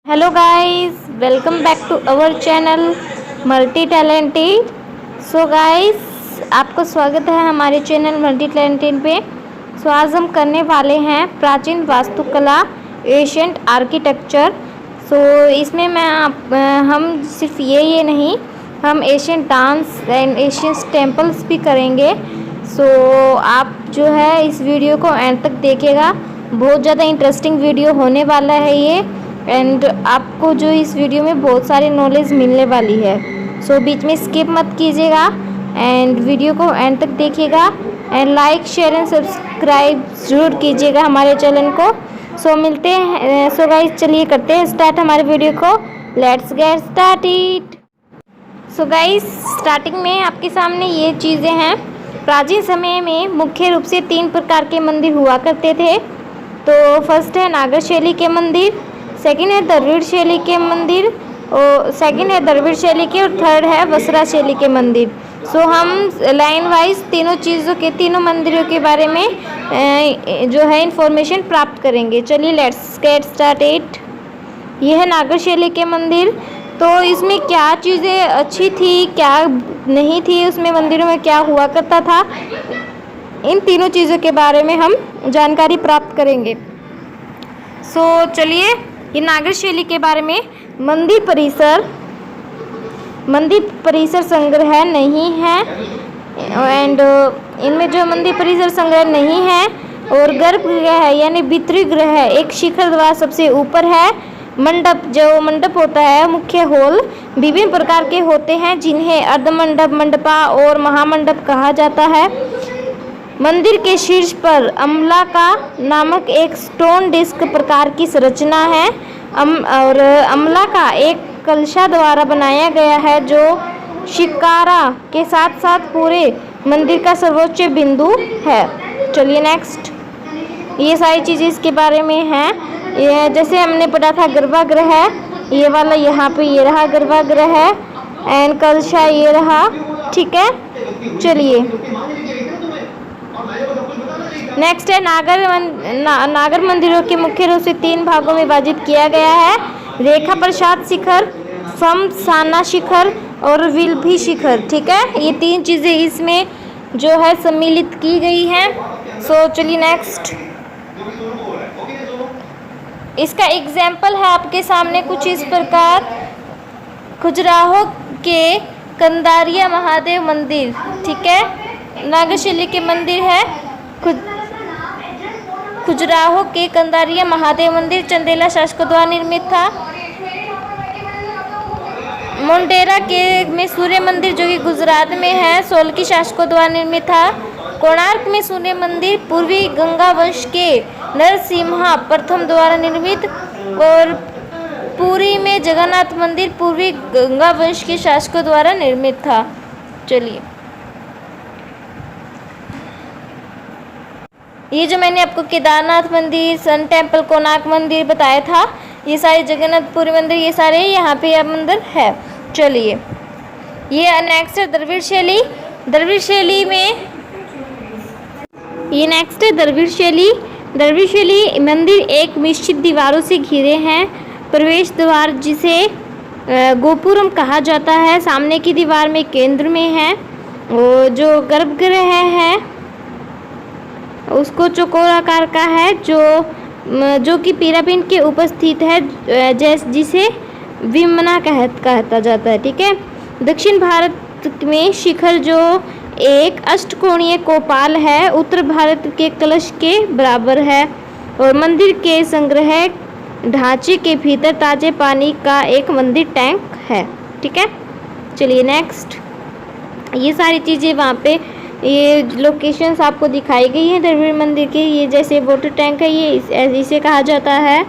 Hello guys, welcome back to our channel multi talented so, आपको स्वागत है हमारे चैनल मल्टी टैलेंटेड पे। सो आज हम करने वाले हैं प्राचीन वास्तुकला, एशियंट आर्किटेक्चर। सो इसमें हम सिर्फ ये नहीं, हम Asian dance and Asian temples भी करेंगे। सो आप जो है इस वीडियो को एंड तक देखिएगा, बहुत ज़्यादा इंटरेस्टिंग वीडियो होने वाला है ये। एंड आपको जो इस वीडियो में बहुत सारी नॉलेज मिलने वाली है। सो बीच में स्किप मत कीजिएगा एंड वीडियो को एंड तक देखिएगा and like share and subscribe ज़रूर कीजिएगा हमारे चैनल को। सो मिलते हैं। सो गाइस, चलिए करते हैं स्टार्ट हमारे वीडियो को। Let's get started. So guys, starting में आपके सामने ये चीज़ें हैं। प्राचीन समय में मुख्य रूप से 3 प्रकार के मंदिर हुआ करते थे। तो फर्स्ट है नागर शैली के मंदिर, सेकंड है द्रविड़ शैली के मंदिर, और सेकंड है द्रविड़ शैली के, और थर्ड है वसरा शैली के मंदिर। सो हम लाइन वाइज तीनों मंदिरों के बारे में जो है इंफॉर्मेशन प्राप्त करेंगे। चलिए लेट्स गेट स्टार्टेड। ये है नागर शैली के मंदिर। तो इसमें क्या चीज़ें अच्छी थी, क्या नहीं थी, उसमें मंदिरों में क्या हुआ करता था, इन तीनों चीज़ों के बारे में हम जानकारी प्राप्त करेंगे। सो चलिए, ये नागर शैली के बारे में मंदिर परिसर संग्रह नहीं है। एंड इनमें जो मंदिर परिसर संग्रह नहीं है और गर्भगृह है यानी भीतरी गृह है, एक शिखर द्वार सबसे ऊपर है। मंडप, जो मंडप होता है, मुख्य हॉल विभिन्न प्रकार के होते हैं जिन्हें अर्धमंडप, मंडपा और महामंडप कहा जाता है। मंदिर के शीर्ष पर अम्लाका नामक एक स्टोन डिस्क प्रकार की संरचना है। और अम्लाका एक कलशा द्वारा बनाया गया है जो शिकारा के साथ साथ पूरे मंदिर का सर्वोच्च बिंदु है। चलिए नेक्स्ट, ये सारी चीज़ें इसके बारे में हैं। ये जैसे हमने पढ़ा था गर्भगृह है, ये वाला यहाँ पे ये रहा गर्भगृह है, एंड कलशा ये रहा। ठीक है, चलिए नेक्स्ट है नागर मंदिरों के मुख्य रूप से 3 भागों में विभाजित किया गया है। रेखा प्रसाद शिखर, समसाना शिखर और विल्भी शिखर। ठीक है, ये 3 चीज़ें इसमें जो है सम्मिलित की गई हैं। सो चलिए नेक्स्ट, इसका एग्जाम्पल है आपके सामने कुछ इस प्रकार। खजुराहो के कंदारिया महादेव मंदिर। ठीक है, नागर शैली के मंदिर है। खजुराहो के कंदारिया महादेव मंदिर चंदेला शासकों द्वारा निर्मित था। मोंडेरा के में सूर्य मंदिर जो कि गुजरात में है, सोलकी शासकों द्वारा निर्मित था। कोणार्क में सूर्य मंदिर पूर्वी गंगा वंश के नरसिम्हा प्रथम द्वारा निर्मित, और पुरी में जगन्नाथ मंदिर पूर्वी गंगा वंश के शासकों द्वारा निर्मित था। चलिए, ये जो मैंने आपको केदारनाथ मंदिर, सन टेम्पल, कोणार्क मंदिर बताया था, ये सारे जगन्नाथपुरी मंदिर, ये सारे यहाँ पे यह मंदिर है। चलिए, ये नेक्स्ट है द्रविड़ शैली। द्रविड़ शैली में ये नेक्स्ट है द्रविड़ शैली। द्रविड़ शैली मंदिर एक निश्चित दीवारों से घिरे हैं। प्रवेश द्वार जिसे गोपुरम कहा जाता है सामने की दीवार में केंद्र में है। और जो गर्भगृह है उसको चौकोर आकार का है, जो कि पिरामिड के ऊपर स्थित है, जिसे विमना कहता जाता है। ठीक है, दक्षिण भारत में शिखर जो एक अष्टकोणीय कोपाल है, उत्तर भारत के कलश के बराबर है, और मंदिर के संग्रह ढांचे के भीतर ताजे पानी का एक मंदिर टैंक है। ठीक है, चलिए नेक्स्ट, ये सारी चीज़ें वहाँ पे ये लोकेशंस आपको दिखाई गई है द्रविड़ मंदिर के। ये जैसे वाटर टैंक है, ये इसे कहा जाता है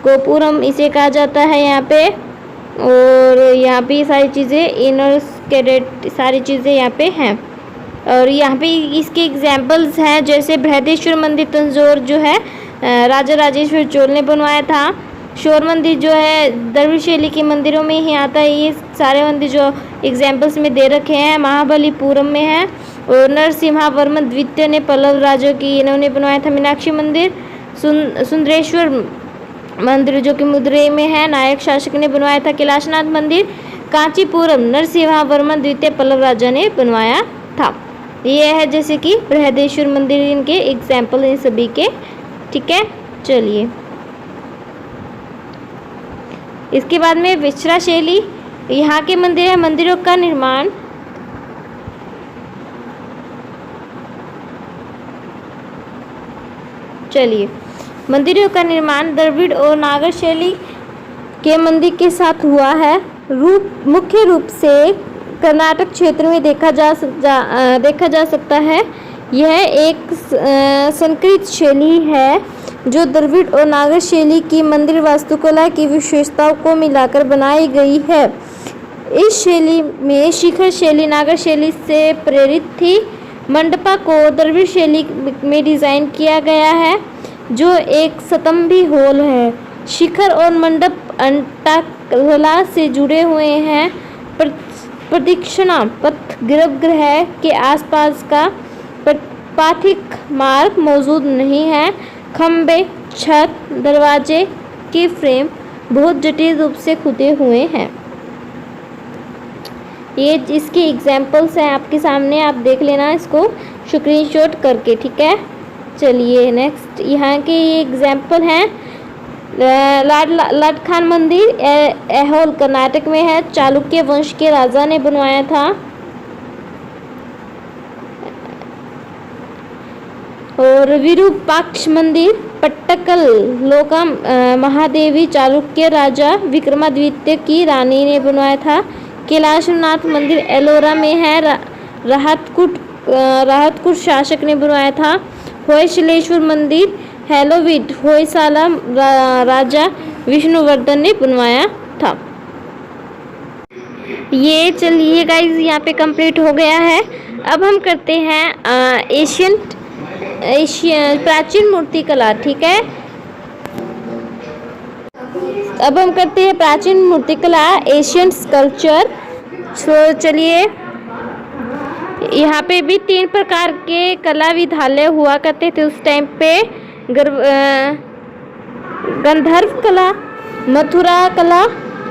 गोपुरम, इसे कहा जाता है यहाँ पे। और यहाँ पे ये सारी चीज़ें इनर कैडेट सारी चीज़ें यहाँ पे हैं। और यहाँ पे इसके एग्जाम्पल्स हैं, जैसे बृहदेश्वर मंदिर तंजौर जो है राजा राजेश्वर चोल ने बनवाया था। शोर मंदिर जो है द्रविड़ शैली के मंदिरों में ही आता है। ये सारे मंदिर जो एग्जाम्पल्स में दे रखे हैं महाबलीपुरम में है। और नरसिम्हा वर्मन द्वितीय ने पल्लव राजों की इन्होंने बनवाया था मीनाक्षी मंदिर। सुंदरेश्वर मंदिर जो कि मदुरई में है, नायक शासक ने बनवाया था। कैलाशनाथ मंदिर कांचीपुरम नरसिम्हावर्मन द्वितीय पल्लव राजा ने बनवाया था। ये है जैसे कि बृहदेश्वर मंदिर, इनके एग्जाम्पल इन सभी के। ठीक है, चलिए इसके बाद में विचरा शैली, यहाँ के मंदिर है। मंदिरों का निर्माण मंदिरों का निर्माण द्रविड़ और नागर शैली के मंदिर के साथ हुआ है। मुख्य रूप से कर्नाटक क्षेत्र में देखा जा सकता है। यह एक संकरित शैली है जो द्रविड़ और नागर शैली की मंदिर वास्तुकला की विशेषताओं को मिलाकर बनाई गई है। इस शैली में शिखर शैली नागर शैली से प्रेरित थी। मंडपा को द्रविड़ शैली में डिज़ाइन किया गया है जो एक स्तंभी हॉल है। शिखर और मंडप अंटाकला से जुड़े हुए हैं। प्रदक्षिणा पथ गर्भगृह के आसपास का पाथिक मार्ग मौजूद नहीं है। खंबे, छत, दरवाजे के फ्रेम बहुत जटिल रूप से खुदे हुए हैं। ये इसके एग्जाम्पल्स हैं आपके सामने, आप देख लेना इसको स्क्रीनशॉट करके। ठीक है, चलिए नेक्स्ट यहाँ के ये एग्जाम्पल हैं। लाडखान मंदिर ऐहोल कर्नाटक में है। चालुक्य वंश के राजा ने बनवाया था। और विरूपाक्ष मंदिर पट्टकल लोका महादेवी महादेवी राजा विक्रमादित्य की रानी ने बनवाया था। कैलाशनाथ मंदिर एलोरा में है। राहतकुट शासक ने बनवाया था। होयसलेश्वर मंदिर हेलोविड होयसाला राजा विष्णुवर्धन ने बनवाया था। ये चलिए गाइज यहाँ पे कंप्लीट हो गया है। अब हम करते हैं एशियन प्राचीन मूर्तिकला। ठीक है, अब हम करते हैं प्राचीन मूर्तिकला एशियन स्कल्पचर। तो चलिए यहाँ पे भी 3 प्रकार के कला विद्यालय हुआ करते थे उस टाइम पे। गंधर्व कला, मथुरा कला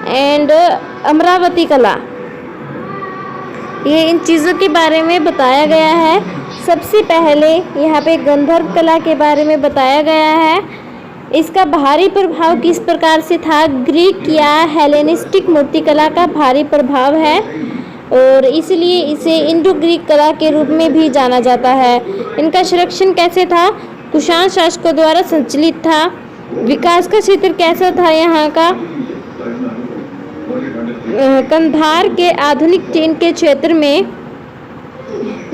एंड अमरावती कला, ये इन चीज़ों के बारे में बताया गया है। सबसे पहले यहाँ पे गंधर्व कला के बारे में बताया गया है। इसका बाहरी प्रभाव किस प्रकार से था? ग्रीक या हेलेनिस्टिक मूर्तिकला का भारी प्रभाव है और इसलिए इसे इंडो ग्रीक कला के रूप में भी जाना जाता है। इनका संरक्षण कैसे था? कुषाण शासकों द्वारा संचालित था। विकास का क्षेत्र कैसा था यहाँ का? कंधार के आधुनिक चीन के क्षेत्र में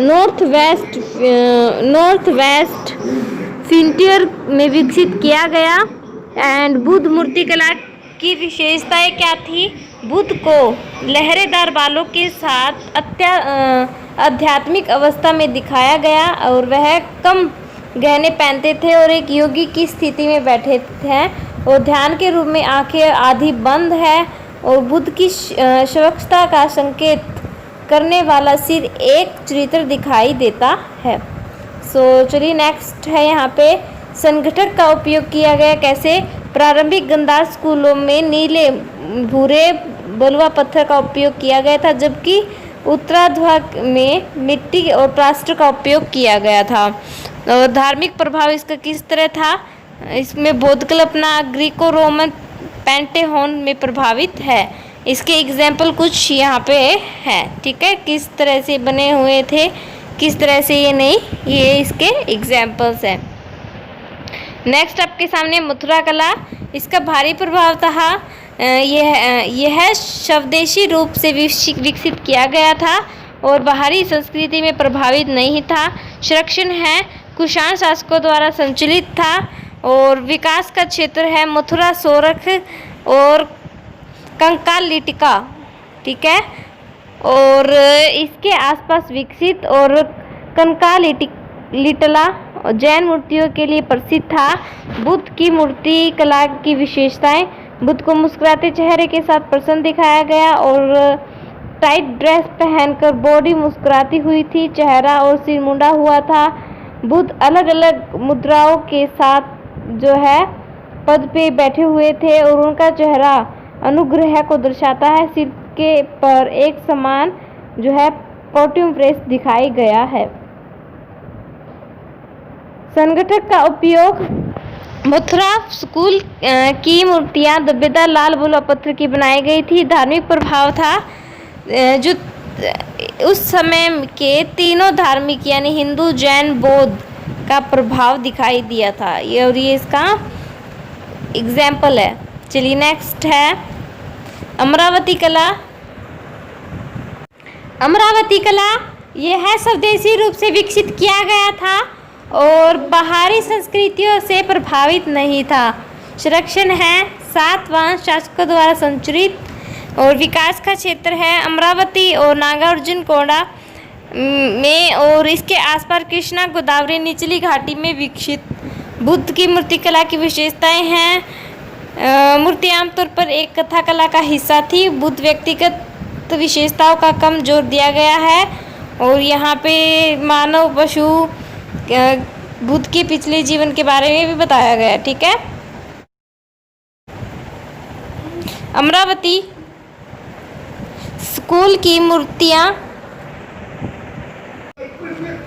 नॉर्थ वेस्ट फ्रंटियर में विकसित किया गया। एंड बुद्ध मूर्तिकला की विशेषताएं क्या थी? बुद्ध को लहरेदार बालों के साथ आध्यात्मिक अवस्था में दिखाया गया और वह कम गहने पहनते थे और एक योगी की स्थिति में बैठे थे और ध्यान के रूप में आंखें आधी बंद है और बुद्ध की स्वच्छता का संकेत करने वाला सिर एक चरित्र दिखाई देता है। सो चलिए नेक्स्ट है यहाँ पे संगठक का उपयोग किया गया कैसे? प्रारंभिक गंधार स्कूलों में नीले भूरे बलुआ पत्थर का उपयोग किया गया था, जबकि उत्तरार्ध में मिट्टी और प्लास्टर का उपयोग किया गया था। और धार्मिक प्रभाव इसका किस तरह था? इसमें बौद्ध कल्पना ग्रीको रोमन पेंटेहोन में प्रभावित है। इसके एग्जाम्पल कुछ यहाँ पे है। ठीक है, किस तरह से बने हुए थे, किस तरह से ये नहीं, ये इसके एग्जाम्पल्स हैं। नेक्स्ट आपके सामने मथुरा कला। इसका भारी प्रभाव था। यह स्वदेशी रूप से विकसित किया गया था और बाहरी संस्कृति में प्रभावित नहीं था। संरक्षण है कुषाण शासकों द्वारा संचालित था और विकास का क्षेत्र है मथुरा, सोरठ और कंकालिटिका। ठीक है, और इसके आसपास विकसित और कंकालिटिला जैन मूर्तियों के लिए प्रसिद्ध था। बुद्ध की मूर्ति कला की विशेषताएं: बुद्ध को मुस्कुराते चेहरे के साथ प्रसन्न दिखाया गया और टाइट ड्रेस पहनकर बॉडी मुस्कुराती हुई थी, चेहरा और सिर मुंडा हुआ था। बुद्ध अलग अलग मुद्राओं के साथ जो है पद पे बैठे हुए थे और उनका चेहरा अनुग्रह को दर्शाता है। सिर के पर एक समान जो है पोटियम प्रेस दिखाई गया है। संगठक का उपयोग मथुरा स्कूल की मूर्तियां धब्बेदार लाल बलुआ पत्थर की बनाई गई थी। धार्मिक प्रभाव था जो उस समय के तीनों धार्मिक यानी हिंदू, जैन, बौद्ध का प्रभाव दिखाई दिया था। ये इसका एग्जाम्पल है। चलिए नेक्स्ट है अमरावती कला। अमरावती कला यह है स्वदेशी रूप से विकसित किया गया था और बाहरी संस्कृतियों से प्रभावित नहीं था। संरक्षण है सातवाहन शासकों द्वारा संरचित और विकास का क्षेत्र है अमरावती और नागार्जुन कोंडा में और इसके आसपास कृष्णा गोदावरी निचली घाटी में विकसित। बुद्ध की मूर्तिकला की विशेषताएं हैं। मूर्ति आमतौर पर एक कथा कला का हिस्सा थी। बुद्ध व्यक्तिगत विशेषताओं का कम जोर दिया गया है और यहाँ पे मानव, पशु, बुद्ध के पिछले जीवन के बारे में भी बताया गया है। ठीक है। अमरावती स्कूल की मूर्तियां,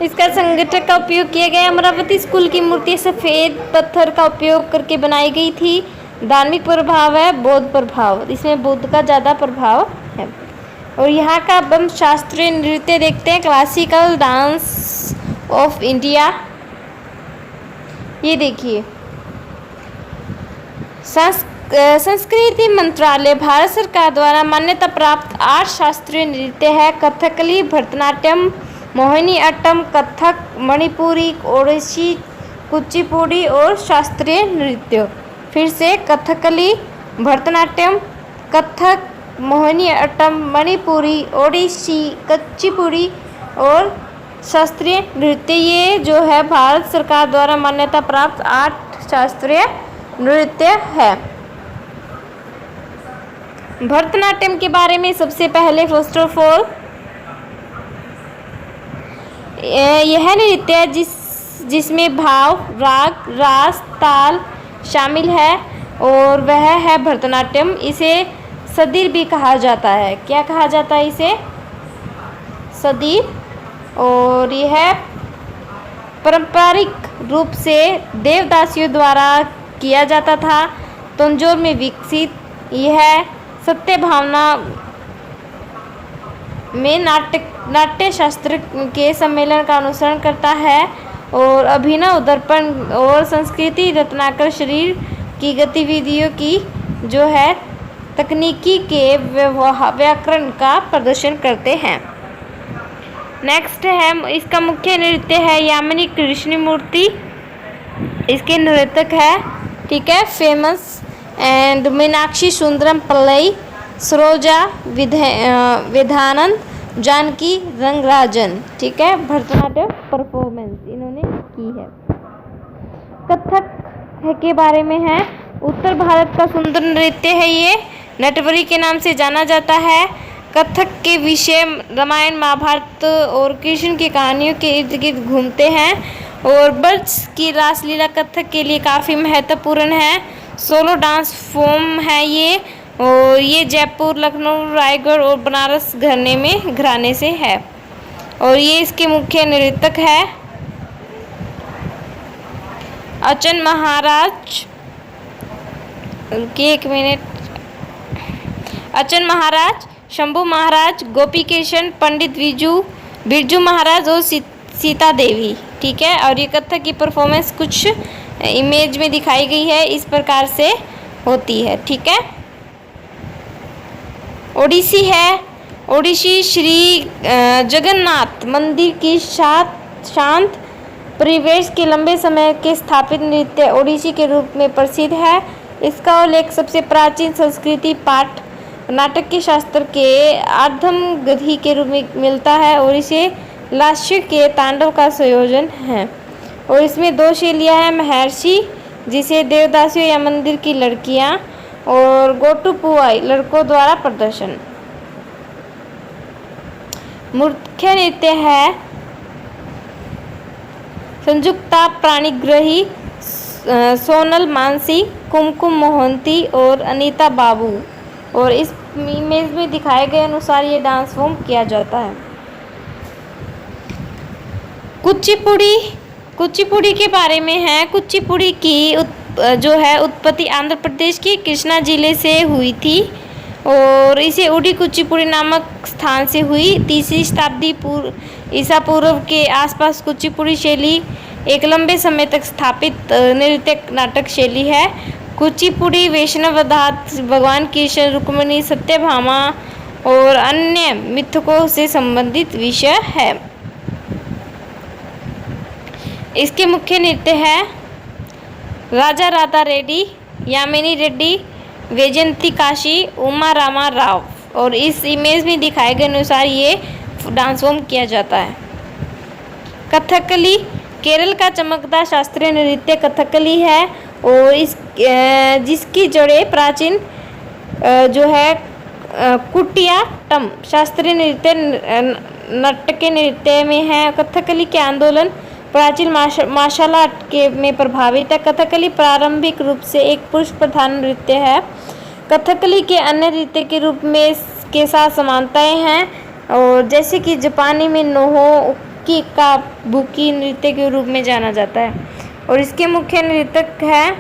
इसका संगठक का उपयोग किया गया। अमरावती स्कूल की मूर्ति सफ़ेद पत्थर का उपयोग करके बनाई गई थी। धार्मिक प्रभाव है बौद्ध प्रभाव, इसमें बुद्ध का ज़्यादा प्रभाव है। और यहाँ का हम शास्त्रीय नृत्य देखते हैं, क्लासिकल डांस ऑफ इंडिया। ये देखिए, संस्कृति मंत्रालय भारत सरकार द्वारा मान्यता प्राप्त 8 शास्त्रीय नृत्य है। कथकली, भरतनाट्यम, मोहिनी अट्टम, कथक, मणिपुरी, ओडिसी, कुचिपुड़ी और शास्त्रीय नृत्य। फिर से कथकली, भरतनाट्यम, कथक, मोहिनी अट्टम, मणिपुरी, ओडिसी, कुचिपुड़ी और शास्त्रीय नृत्य। ये जो है भारत सरकार द्वारा मान्यता प्राप्त 8 शास्त्रीय नृत्य है। भरतनाट्यम के बारे में सबसे पहले फर्स्ट ऑफ ऑल यह नृत्य है जिसमें भाव, राग, रास, ताल शामिल है और वह है भरतनाट्यम। इसे सदीर भी कहा जाता है। क्या कहा जाता है इसे? सदीर। और यह पारंपरिक रूप से देवदासियों द्वारा किया जाता था। तंजौर में विकसित यह सत्य भावना में नाट्य शास्त्र के सम्मेलन का अनुसरण करता है और अभिनव, दर्पण और संस्कृति रत्नाकर शरीर की गतिविधियों की जो है तकनीकी के व्याकरण का प्रदर्शन करते हैं। नेक्स्ट है, इसका मुख्य नृत्य है यामिनी कृष्णमूर्ति, इसके नर्तक है। ठीक है, फेमस एंड मीनाक्षी सुंदरम पल्लई, सरोजा विधानंद, जानकी रंगराजन। ठीक है, भरतनाट्यम परफॉर्मेंस इन्होंने की है। कथक के बारे में है, उत्तर भारत का सुंदर नृत्य है। ये नटवरी के नाम से जाना जाता है। कथक के विषय रामायण, महाभारत और कृष्ण की कहानियों के इर्द गिर्द घूमते हैं और ब्रज की रासलीला कथक के लिए काफ़ी महत्वपूर्ण है। सोलो डांस फॉर्म है ये और ये जयपुर, लखनऊ, रायगढ़ और बनारस घराने से है और ये इसके मुख्य नर्तक है अचन महाराज। एक मिनट। अचन महाराज, शंभू महाराज, गोपी किशन, पंडित बिरजू महाराज और सीता देवी। ठीक है, और ये कथक की परफॉर्मेंस कुछ इमेज में दिखाई गई है, इस प्रकार से होती है। ठीक है। ओडिसी है, ओडिसी श्री जगन्नाथ मंदिर की शांत परिवेश के लंबे समय के स्थापित नृत्य ओडिसी के रूप में प्रसिद्ध है। इसका उल्लेख सबसे प्राचीन संस्कृति पाठ नाटक के शास्त्र के आधम गति के रूप में मिलता है और इसे लास्य के तांडव का संयोजन है और इसमें 2 शैलियाँ हैं, महर्षि जिसे देवदासियों या मंदिर की लड़कियाँ और गोटुपुआई लड़कों द्वारा प्रदर्शन। मुख्य नृत्य है संयुक्ता प्राणिग्रही, सोनल मानसी, कुमकुम मोहंती और अनीता बाबू। और इस इमेज में दिखाए गए अनुसार ये डांस फॉर्म किया जाता है। कुचिपुड़ी, कुचिपुड़ी के बारे में है। कुचिपुड़ी की जो है उत्पत्ति आंध्र प्रदेश के कृष्णा जिले से हुई थी और इसे उडी कुचिपुड़ी नामक स्थान से हुई। 3वीं शताब्दी ईसा पूर्व के आसपास कुचिपुड़ी शैली एक लंबे समय तक स्थापित नृत्य नाटक शैली है। कुचिपुड़ी वैष्णव अर्थात भगवान कृष्ण, रुक्मिणी, सत्यभामा और अन्य मिथकों से संबंधित विषय है। इसके मुख्य नृत्य है राजा राधा रेड्डी, यामिनी रेड्डी, वैजयंती काशी, उमा रामा राव। और इस इमेज में दिखाए गए अनुसार ये डांस फॉर्म किया जाता है। कथकली केरल का चमकदार शास्त्रीय नृत्य कथकली है और जिसकी जड़ें प्राचीन जो है कुटियाट्टम शास्त्रीय नृत्य नाट्य नृत्य में है। कथकली के आंदोलन प्राचीन मार्शल आर्ट में प्रभावित है। कथकली प्रारंभिक रूप से एक पुरुष प्रधान नृत्य है। कथकली के अन्य नृत्य के रूप में के साथ समानताएं हैं और जैसे कि जापानी में नोहो की काबुकी नृत्य के रूप में जाना जाता है। और इसके मुख्य नृत्यक है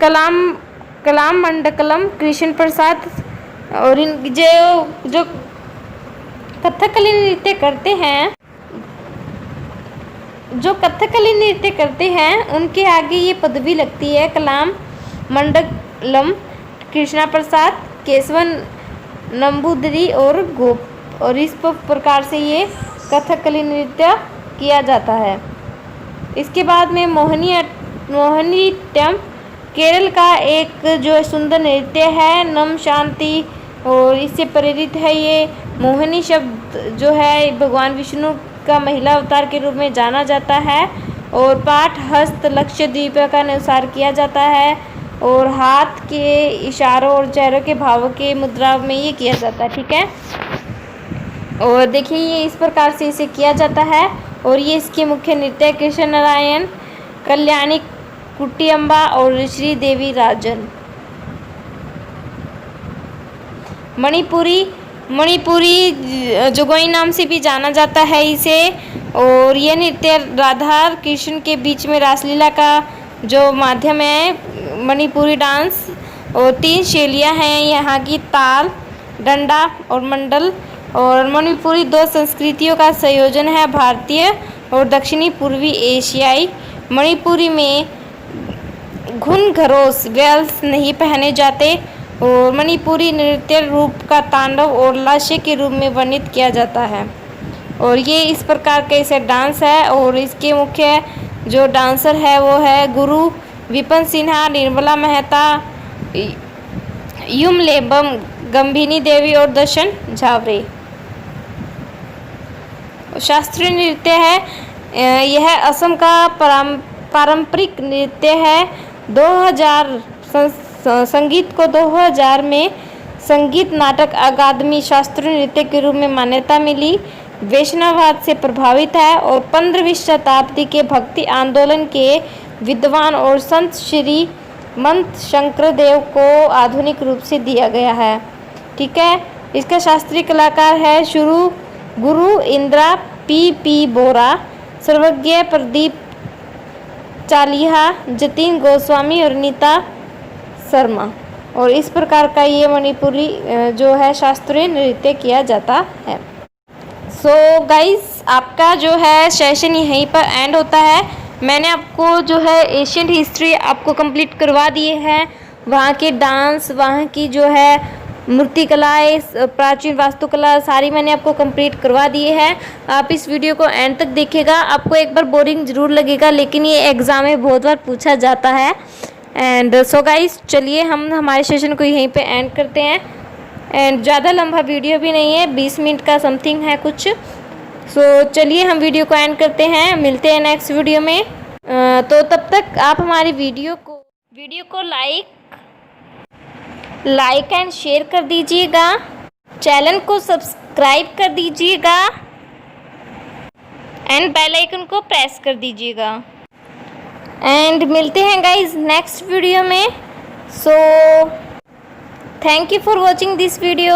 कलाम मंडकलम, कृष्ण प्रसाद। और इन जो कथकली नृत्य करते हैं, जो कथकली नृत्य करते हैं उनके आगे ये पदवी लगती है कलाम मंडलम, कृष्णा प्रसाद, केशवन नंबूदरी और गोप। और इस प्रकार से ये कथकली नृत्य किया जाता है। इसके बाद में मोहिनीअट्टम केरल का एक जो सुंदर नृत्य है, नम शांति, और इससे प्रेरित है। ये मोहिनी शब्द जो है भगवान विष्णु का महिला अवतार के रूप में जाना जाता है और पाठ हस्त लक्षद्वीप का अनुसार किया जाता है और हाथ के इशारों और चेहरों के भावों के मुद्रा में ये किया जाता है। ठीक है, और देखिए ये इस प्रकार से इसे किया जाता है। और ये इसके मुख्य नृत्य कृष्ण नारायण, कल्याणी कुट्टियम्बा और श्री देवी राजन। मणिपुरी जोगोई नाम से भी जाना जाता है इसे। और यह नृत्य राधा और कृष्ण के बीच में रासलीला का जो माध्यम है मणिपुरी डांस। और 3 शैलियाँ हैं यहाँ की, ताल, डंडा और मंडल। और मणिपुरी 2 संस्कृतियों का संयोजन है, भारतीय और दक्षिणी पूर्वी एशियाई। मणिपुरी में घुंघरों बेल्स नहीं पहने जाते और मणिपुरी नृत्य रूप का तांडव और लास्य के रूप में वर्णित किया जाता है। और ये इस प्रकार का इसे डांस है। और इसके मुख्य जो डांसर है वो है गुरु विपिन सिन्हा, निर्मला मेहता, युमलेबम, गंभिनी देवी और दर्शन झावरे। शास्त्रीय नृत्य है, यह असम का पारंपरिक नृत्य है। 2000 संगीत को 2000 में संगीत नाटक अकादमी शास्त्रीय नृत्य के रूप में मान्यता मिली। वैष्णववाद से प्रभावित है और 15वीं शताब्दी के भक्ति आंदोलन के विद्वान और संत श्री मंत शंकरदेव को आधुनिक रूप से दिया गया है। ठीक है, इसका शास्त्रीय कलाकार है शुरू गुरु इंदिरा पी बोरा, सर्वज्ञ प्रदीप चालिहा, जतिन गोस्वामी और नीता शर्मा। और इस प्रकार का ये मणिपुरी जो है शास्त्रीय नृत्य किया जाता है। सो गाइस, आपका जो है सेशन यहीं पर एंड होता है। मैंने आपको जो है एशियन हिस्ट्री आपको कंप्लीट करवा दिए हैं, वहाँ के डांस, वहाँ की जो है मूर्तिकलाएँ, प्राचीन वास्तुकला सारी मैंने आपको कंप्लीट करवा दिए हैं। आप इस वीडियो को एंड तक देखिएगा। आपको एक बार बोरिंग ज़रूर लगेगा, लेकिन ये एग्ज़ाम में बहुत बार पूछा जाता है। एंड सो गाइस, चलिए हम हमारे सेशन को यहीं पे एंड करते हैं। एंड ज़्यादा लंबा वीडियो भी नहीं है, 20 मिनट का समथिंग है कुछ। सो चलिए हम वीडियो को एंड करते हैं, मिलते हैं नेक्स्ट वीडियो में। तो तब तक आप हमारी वीडियो को लाइक एंड शेयर कर दीजिएगा, चैनल को सब्सक्राइब कर दीजिएगा एंड बेल आइकन को प्रेस कर दीजिएगा। एंड मिलते हैं गाइज नेक्स्ट वीडियो में। So thank you for watching this video.